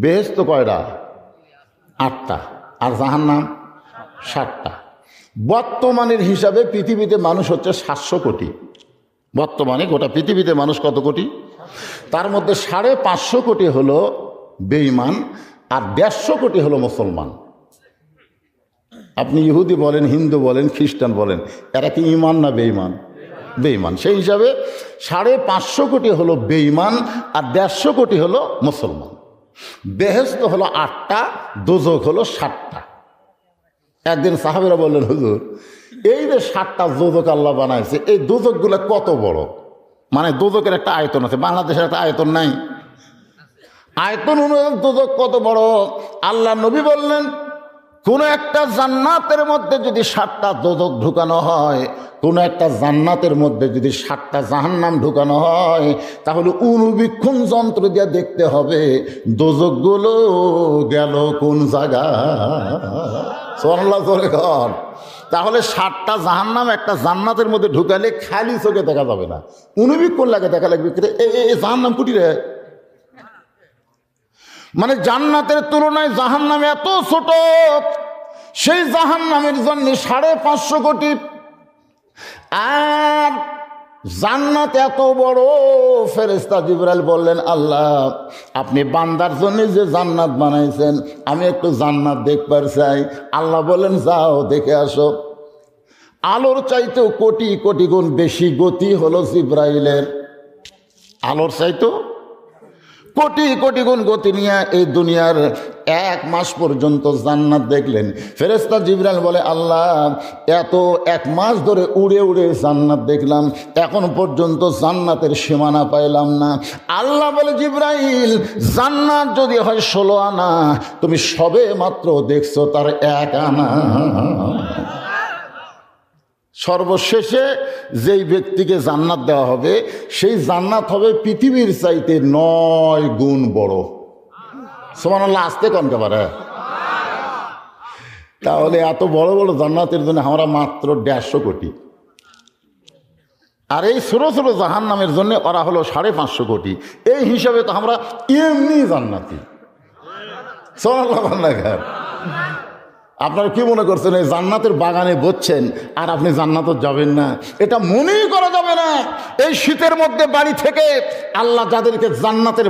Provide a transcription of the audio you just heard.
বেহেশত কয়টা? 8টা, আর জাহান্নাম 7টা। বর্তমানের হিসাবে পৃথিবীতে মানুষ হচ্ছে 700 কোটি। বর্তমানে গোটা পৃথিবীতে মানুষ কত কোটি? তার মধ্যে 550 কোটি হলো বেঈমান, আর 150 কোটি হলো মুসলমান। আপনি ইহুদি বলেন, হিন্দু বলেন, খ্রিস্টান বলেন, এরা কি ঈমান না বেঈমান? বেঈমান। সেই হিসাবে 550 কোটি হলো বেঈমান, আর 150 কোটি হলো মুসলমান। বেহেশত হলো 8টা, দোজখ হলো 7টা। একদিন সাহাবীরা বললেন, হুজুর এই যে 7টা দোজখ আল্লাহ বানাইছে, এই দোজখগুলো কত বড়? মানে দোজখের একটা আয়তন আছে, বাংলাদেশের একটা আয়তন নাই? আয়তন অনুযায়ী দোজখ কত বড়? আল্লাহ নবী বললেন, কোন একটা জান্নাতের মধ্যে যদি 7টা দোজখ ঢুকানো হয়, কোন একটা জান্নাতের মধ্যে যদি 7টা জাহান্নাম ঢুকানো হয়, তাহলে অনুবীক্ষণ যন্ত্র দিয়ে দেখতে হবে দোজখগুলো গেল কোন জায়গা। সুবহানাল্লাহ জোরে কর। তাহলে 7টা জাহান্নাম একটা জান্নাতের মধ্যে ঢুকালে খালি চোখে দেখা যাবে না, অনুবীক্ষণ লাগে দেখা লাগবে, এই জাহান্নাম কুটি রে। মানে জান্নাতের তুলনায় জাহান্নাম এত ছোট, সেই জাহান্নামের জন্য 550 কোটি। আর জান্নাত এত বড়। ফেরেশতা জিবরাইল বললেন, আল্লাহ আপনি বান্দার জন্য যে জান্নাত বানাইছেন, আমি একটু জান্নাত দেখবার চাই। আল্লাহ বলেন, যাও দেখে আসো। আলোর চাইতেও কোটি কোটি গুণ বেশি গতি হলো জিবরাইলের। আলোর চাইতেও কোটি কোটি গুণ গতি নিয়ে এই দুনিয়ার 1 মাস পর্যন্ত জান্নাত দেখলেন। ফেরেশতা জিবরাইল বলে, আল্লাহ এত 1 মাস ধরে উড়ে উড়ে জান্নাত দেখলাম, এখন পর্যন্ত জান্নাতের সীমানা পাইলাম না। আল্লাহ বলে, জিবরাইল জান্নাত যদি হয় 16 আনা, তুমি সবে মাত্র দেখছো তার 1 আনা। সর্বশেষে যেই ব্যক্তিকে জান্নাত দেওয়া হবে, সেই জান্নাত হবে পৃথিবীর চাইতে 9 গুণ বড়। সুবহানাল্লাহ, আসতে কোন ব্যাপারে? তাহলে এত বড় বড় জান্নাতের জন্য আমরা মাত্র 150 কোটি, আর এই ছোট ছোট জাহান্নামের জন্য ওরা হলো 550 কোটি। এই হিসাবে তো আমরা এমনি জান্নাতি। সুবহানাল্লাহ। আপনারা কি মনে করছেন এই জান্নাতের বাগানে বসছেন আর আপনি জান্নাতে যাবেন না? এটা মনেই করা যাবে না। এই শীতের মধ্যে বাড়ি থেকে আল্লাহ যাদেরকে জান্নাতের